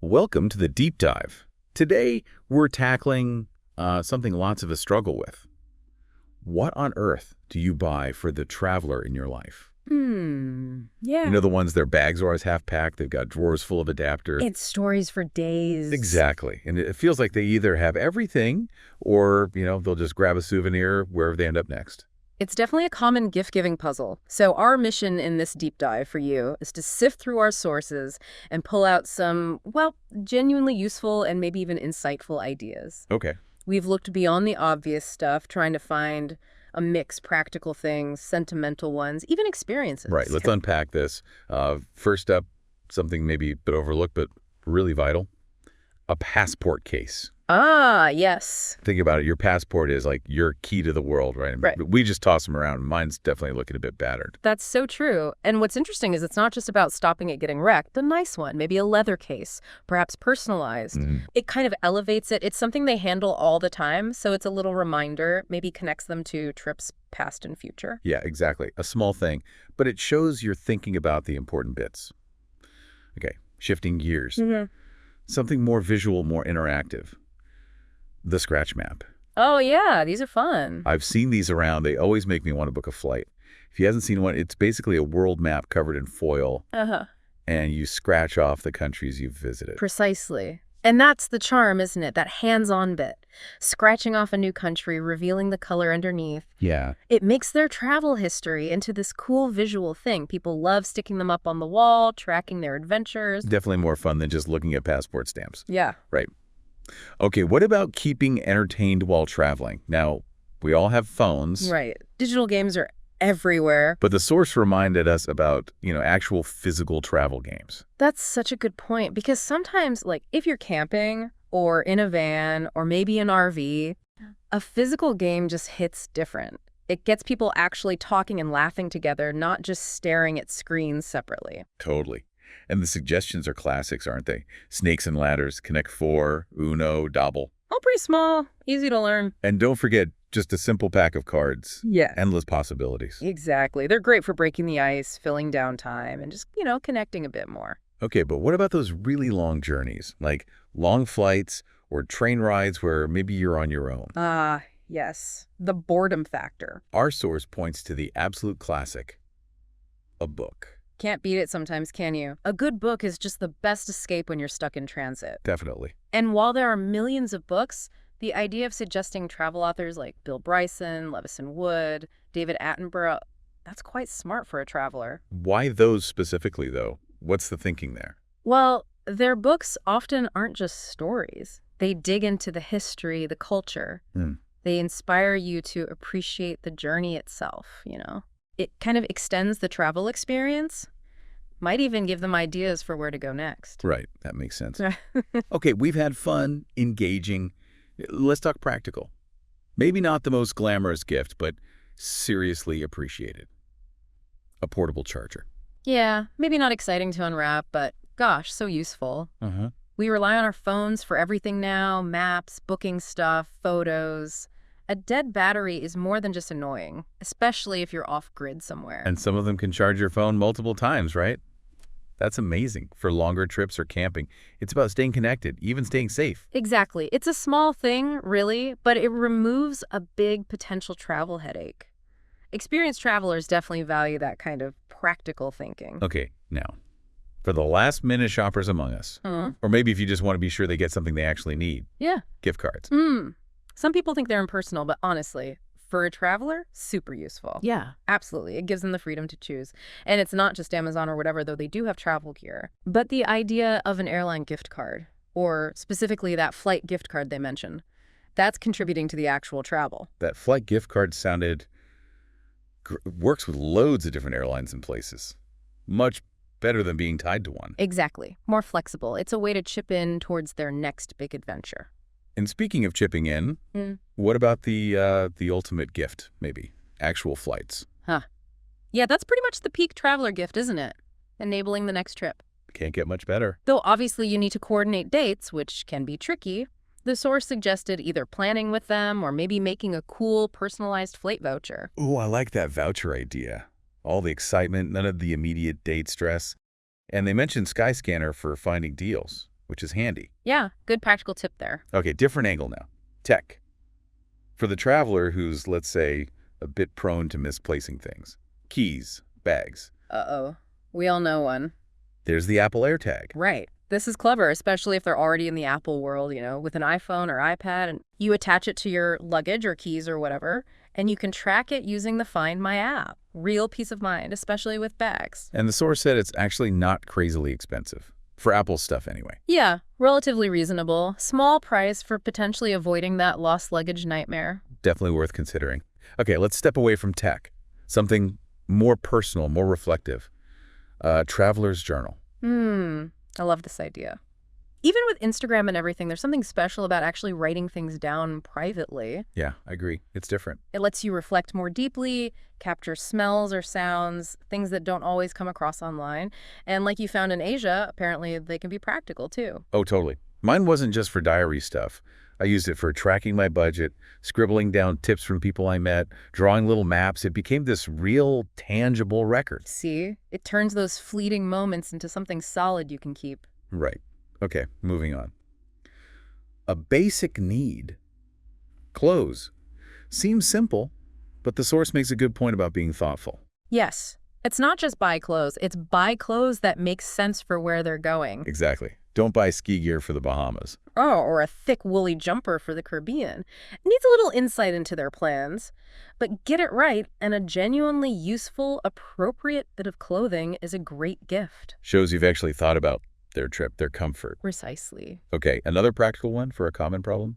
Welcome to the Deep Dive. Today, we're tackling something lots of us struggle with. What on earth do you buy for the traveler in your life? You Yeah. know the ones their bags are always half-packed, they've got drawers full of adapters. It's stories for days. Exactly. And it feels like they either have everything or, they'll just grab a souvenir wherever they end up next. It's definitely a common gift-giving puzzle. So our mission in this deep dive for you is to sift through our sources and pull out some, well, genuinely useful and maybe even insightful ideas. Okay. We've looked beyond the obvious stuff, trying to find a mix, practical things, sentimental ones, even experiences. Right. Let's unpack this. First up, something maybe a bit overlooked, but really vital, a passport case. Ah, yes. Think about it. Your passport is like your key to the world, right? Right. We just toss them around. Mine's definitely looking a bit battered. That's so true. And what's interesting is it's not just about stopping it getting wrecked. A nice one, maybe a leather case, perhaps personalized. It kind of elevates it. It's something they handle all the time, so it's a little reminder, maybe connects them to trips past and future. Yeah, exactly. A small thing, but it shows you're thinking about the important bits. Okay, shifting gears. Something more visual, more interactive. The scratch map. Oh, yeah, these are fun. I've seen these around. They always make me want to book a flight. If you haven't seen one, it's basically a world map covered in foil, and you scratch off the countries you've visited. Precisely. And that's the charm, isn't it? That hands-on bit. Scratching off a new country, revealing the color underneath. Yeah. It makes their travel history into this cool visual thing. People love sticking them up on the wall, tracking their adventures. Definitely more fun than just looking at passport stamps. Yeah. Right. Okay, what about keeping entertained while traveling? Now, we all have phones. Right. Digital games are everywhere. But the source reminded us about, actual physical travel games. That's such a good point because sometimes, like, if you're camping or in a van or maybe an RV, a physical game just hits different. It gets people actually talking and laughing together, not just staring at screens separately. Totally. And the suggestions are classics, aren't they? Snakes and Ladders, Connect Four, Uno, Dobble. All pretty small, easy to learn. And don't forget, just a simple pack of cards. Yeah. Endless possibilities. Exactly. They're great for breaking the ice, filling down time, and just, connecting a bit more. Okay, but what about those really long journeys, like long flights or train rides where maybe you're on your own? Ah, yes. The boredom factor. Our source points to the absolute classic, a book. Can't beat it sometimes, can you? A good book is just the best escape when you're stuck in transit. Definitely. And while there are millions of books, the idea of suggesting travel authors like Bill Bryson, Levison Wood, David Attenborough, that's quite smart for a traveler. Why those specifically, though? What's the thinking there? Well, their books often aren't just stories. They dig into the history, the culture. They inspire you to appreciate the journey itself, It kind of extends the travel experience, might even give them ideas for where to go next. Right, that makes sense. Okay, we've had fun, engaging. Let's talk practical. Maybe not the most glamorous gift, but seriously appreciated. A portable charger. Yeah, maybe not exciting to unwrap, but gosh, so useful. We rely on our phones for everything now, maps, booking stuff, photos. A dead battery is more than just annoying, especially if you're off-grid somewhere. And some of them can charge your phone multiple times, right? That's amazing for longer trips or camping. It's about staying connected, even staying safe. Exactly. It's a small thing, really, but it removes a big potential travel headache. Experienced travelers definitely value that kind of practical thinking. Okay, now, for the last-minute shoppers among us, or maybe if you just want to be sure they get something they actually need, Yeah. gift cards. Some people think they're impersonal, but honestly, for a traveler, super useful. Yeah. Absolutely. It gives them the freedom to choose. And it's not just Amazon or whatever, though they do have travel gear. But the idea of an airline gift card, or specifically that flight gift card they mentioned, that's contributing to the actual travel. That flight gift card works with loads of different airlines and places. Much better than being tied to one. Exactly. More flexible. It's a way to chip in towards their next big adventure. And speaking of chipping in, what about the ultimate gift, maybe? Actual flights. Yeah, that's pretty much the peak traveler gift, isn't it? Enabling the next trip. Can't get much better. Though obviously you need to coordinate dates, which can be tricky. The source suggested either planning with them or maybe making a cool, personalized flight voucher. Ooh, I like that voucher idea. All the excitement, none of the immediate date stress. And they mentioned Skyscanner for finding deals. which is handy. Yeah, good practical tip there. Okay, different angle now. Tech. For the traveler who's, let's say, a bit prone to misplacing things. Keys, bags. Uh-oh. We all know one. There's the Apple AirTag. Right. This is clever, especially if they're already in the Apple world, with an iPhone or iPad, and you attach it to your luggage or keys or whatever, and you can track it using the Find My app. Real peace of mind, especially with bags. And the source said it's actually not crazily expensive. For Apple stuff, anyway. Yeah, relatively reasonable. Small price for potentially avoiding that lost luggage nightmare. Definitely worth considering. Okay, let's step away from tech. Something more personal, more reflective. Traveler's journal. I love this idea. Even with Instagram and everything, there's something special about actually writing things down privately. Yeah, I agree. It's different. It lets you reflect more deeply, capture smells or sounds, things that don't always come across online. And like you found in Asia, apparently they can be practical too. Oh, totally. Mine wasn't just for diary stuff. I used it for tracking my budget, scribbling down tips from people I met, drawing little maps. It became this real, tangible record. See? It turns those fleeting moments into something solid you can keep. Right. Okay, moving on. A basic need. Clothes. Seems simple, but the source makes a good point about being thoughtful. Yes. It's not just buy clothes. It's buy clothes that make sense for where they're going. Exactly. Don't buy ski gear for the Bahamas. Oh, or a thick woolly jumper for the Caribbean. It needs a little insight into their plans. But get it right, and a genuinely useful, appropriate bit of clothing is a great gift. Shows you've actually thought about their trip, their comfort. Precisely. Okay, another practical one for a common problem.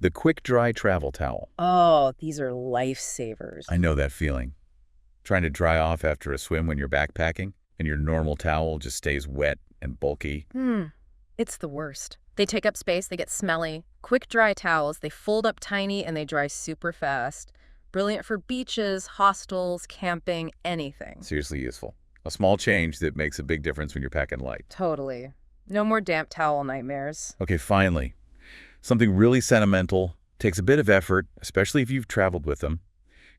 The quick dry travel towel. Oh, these are lifesavers. I know that feeling. Trying to dry off after a swim when you're backpacking, and your normal towel just stays wet and bulky. It's the worst. They take up space, they get smelly. Quick dry towels, they fold up tiny and they dry super fast. Brilliant for beaches, hostels, camping, anything. Seriously useful. A small change that makes a big difference when you're packing light. Totally. No more damp towel nightmares. Okay, finally. Something really sentimental, takes a bit of effort, especially if you've traveled with them.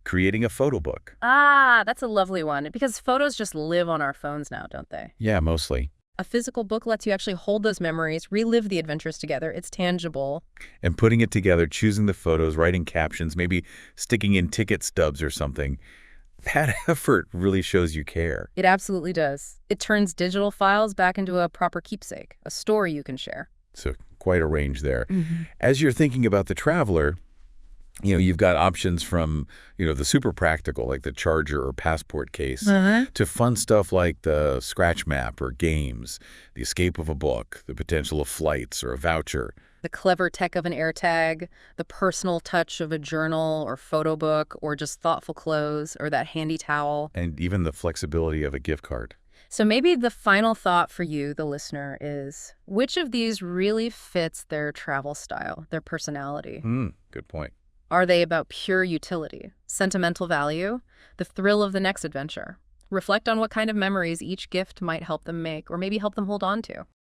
Creating a photo book. Ah, that's a lovely one, because photos just live on our phones now, don't they? Yeah, mostly. A physical book lets you actually hold those memories, relive the adventures together. It's tangible. And putting it together, choosing the photos, writing captions, maybe sticking in ticket stubs or something, that effort really shows you care. It absolutely does. It turns digital files back into a proper keepsake, a story you can share. So quite a range there. As you're thinking about the traveler, you've got options from, the super practical, like the charger or passport case, to fun stuff like the scratch map or games, the escape of a book, the potential of flights or a voucher. The clever tech of an AirTag, the personal touch of a journal or photo book, or just thoughtful clothes, or that handy towel. And even the flexibility of a gift card. So maybe the final thought for you, the listener, is which of these really fits their travel style, their personality? Good point. Are they about pure utility, sentimental value, the thrill of the next adventure? Reflect on what kind of memories each gift might help them make, or maybe help them hold on to.